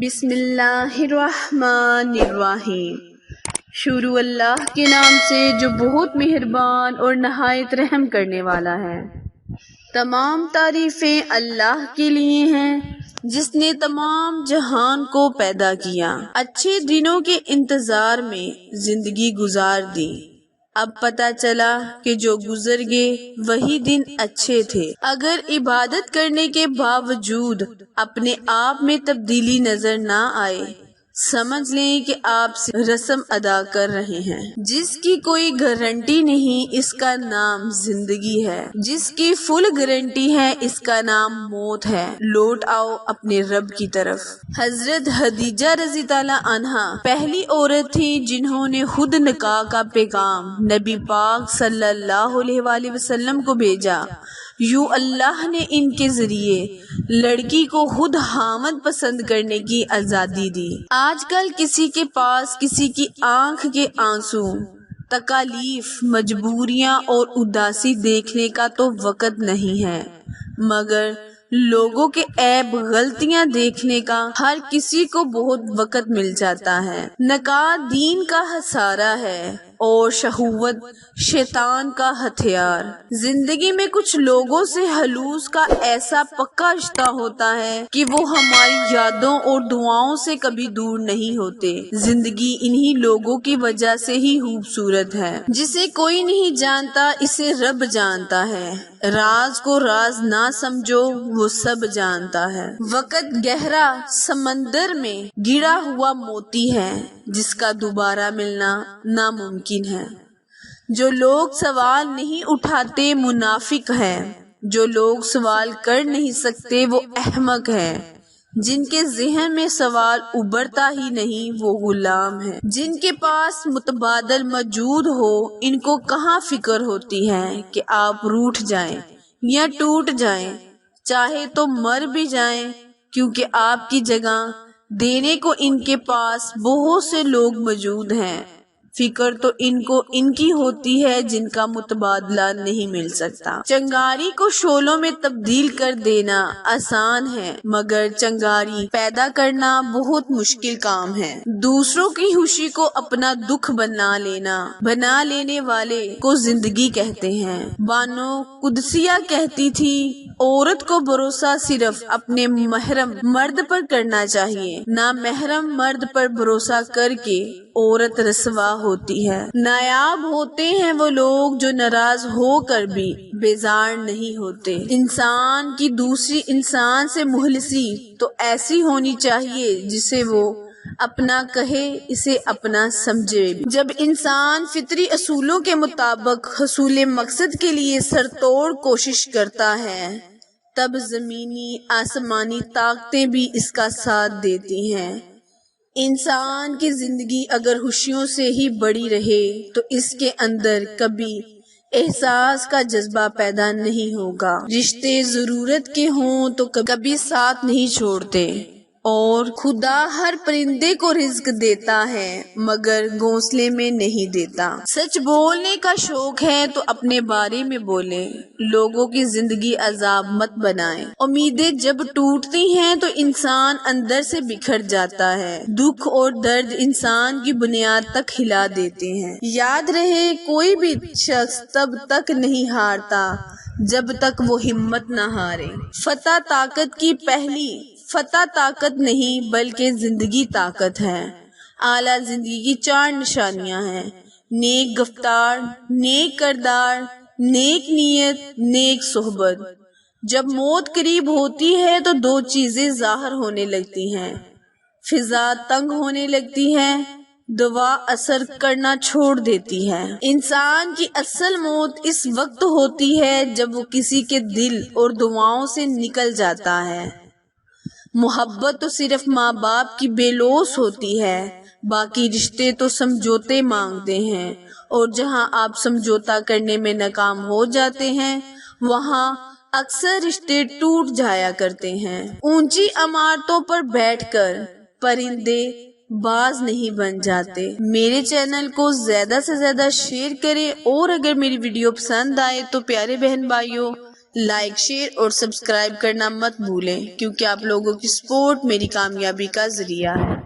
بسم اللہ الرحمن الرحیم۔ شروع اللہ کے نام سے جو بہت مہربان اور نہایت رحم کرنے والا ہے۔ تمام تعریفیں اللہ کے لیے ہیں جس نے تمام جہان کو پیدا کیا، اچھے دنوں کے انتظار میں زندگی گزار دی۔ اب پتہ چلا کہ جو گزر گئے وہی دن اچھے تھے۔ اگر عبادت کرنے کے باوجود اپنے آپ میں تبدیلی نظر نہ آئے، سمجھ لیں کہ آپ رسم ادا کر رہے ہیں جس کی کوئی گارنٹی نہیں۔ اس کا نام زندگی ہے۔ جس کی فل گارنٹی ہے اس کا نام موت ہے۔ لوٹ آؤ اپنے رب کی طرف۔ حضرت خدیجہ رضی اللہ عنہا پہلی عورت تھی جنہوں نے خود نکاح کا پیغام نبی پاک صلی اللہ علیہ وآلہ وسلم کو بھیجا۔ یوں اللہ نے ان کے ذریعے لڑکی کو خود خامند پسند کرنے کی آزادی دی۔ آج کل کسی کے پاس کسی کی آنکھ کے آنسو، تکالیف، مجبوریاں اور اداسی دیکھنے کا تو وقت نہیں ہے، مگر لوگوں کے عیب غلطیاں دیکھنے کا ہر کسی کو بہت وقت مل جاتا ہے۔ نکاح دین کا سہارا ہے اور شہوت شیطان کا ہتھیار۔ زندگی میں کچھ لوگوں سے خلوص کا ایسا پکا رشتہ ہوتا ہے کہ وہ ہماری یادوں اور دعاؤں سے کبھی دور نہیں ہوتے۔ زندگی انہی لوگوں کی وجہ سے ہی خوبصورت ہے۔ جسے کوئی نہیں جانتا اسے رب جانتا ہے۔ راز کو راز نہ سمجھو، وہ سب جانتا ہے۔ وقت گہرا سمندر میں گرا ہوا موتی ہے جس کا دوبارہ ملنا ناممکن ہے۔ جو لوگ سوال نہیں اٹھاتے منافق ہیں، جو لوگ سوال کر نہیں سکتے وہ احمق ہیں، جن کے ذہن میں سوال ابھرتا ہی نہیں وہ غلام ہے۔ جن کے پاس متبادل موجود ہو ان کو کہاں فکر ہوتی ہے کہ آپ روٹھ جائیں یا ٹوٹ جائیں، چاہے تو مر بھی جائیں، کیونکہ آپ کی جگہ دینے کو ان کے پاس بہت سے لوگ موجود ہیں۔ فکر تو ان کو ان کی ہوتی ہے جن کا متبادلہ نہیں مل سکتا۔ چنگاری کو شعلوں میں تبدیل کر دینا آسان ہے، مگر چنگاری پیدا کرنا بہت مشکل کام ہے۔ دوسروں کی خوشی کو اپنا دکھ بنا لینے والے کو زندگی کہتے ہیں۔ بانو قدسیہ کہتی تھی، عورت کو بھروسہ صرف اپنے محرم مرد پر کرنا چاہیے، نامحرم مرد پر بھروسہ کر کے عورت رسوا ہوتی ہے۔ نایاب ہوتے ہیں وہ لوگ جو ناراض ہو کر بھی بیزار نہیں ہوتے۔ انسان کی دوسری انسان سے مخلصی تو ایسی ہونی چاہیے جسے وہ اپنا کہے، اسے اپنا سمجھے۔ جب انسان فطری اصولوں کے مطابق حصول مقصد کے لیے سر توڑ کوشش کرتا ہے تب زمینی آسمانی طاقتیں بھی اس کا ساتھ دیتی ہیں۔ انسان کی زندگی اگر خوشیوں سے ہی بڑی رہے تو اس کے اندر کبھی احساس کا جذبہ پیدا نہیں ہوگا۔ رشتے ضرورت کے ہوں تو کبھی ساتھ نہیں چھوڑتے، اور خدا ہر پرندے کو رزق دیتا ہے مگر گھونسلے میں نہیں دیتا۔ سچ بولنے کا شوق ہے تو اپنے بارے میں بولیں، لوگوں کی زندگی عذاب مت بنائیں۔ امیدیں جب ٹوٹتی ہیں تو انسان اندر سے بکھر جاتا ہے۔ دکھ اور درد انسان کی بنیاد تک ہلا دیتے ہیں۔ یاد رہے کوئی بھی شخص تب تک نہیں ہارتا جب تک وہ ہمت نہ ہارے۔ فتح طاقت نہیں بلکہ زندگی طاقت ہے۔ اعلیٰ زندگی کی 4 نشانیاں ہیں: نیک گفتار، نیک کردار، نیک نیت، نیک صحبت۔ جب موت قریب ہوتی ہے تو 2 چیزیں ظاہر ہونے لگتی ہیں، فضا تنگ ہونے لگتی ہے، دعا اثر کرنا چھوڑ دیتی ہے۔ انسان کی اصل موت اس وقت ہوتی ہے جب وہ کسی کے دل اور دعاؤں سے نکل جاتا ہے۔ محبت تو صرف ماں باپ کی بے لوث ہوتی ہے، باقی رشتے تو سمجھوتے مانگتے ہیں، اور جہاں آپ سمجھوتا کرنے میں ناکام ہو جاتے ہیں وہاں اکثر رشتے ٹوٹ جایا کرتے ہیں۔ اونچی عمارتوں پر بیٹھ کر پرندے باز نہیں بن جاتے۔ میرے چینل کو زیادہ سے زیادہ شیئر کریں، اور اگر میری ویڈیو پسند آئے تو پیارے بہن بھائیوں لائک، شیئر اور سبسکرائب کرنا مت بھولیں، کیونکہ آپ لوگوں کی سپورٹ میری کامیابی کا ذریعہ ہے۔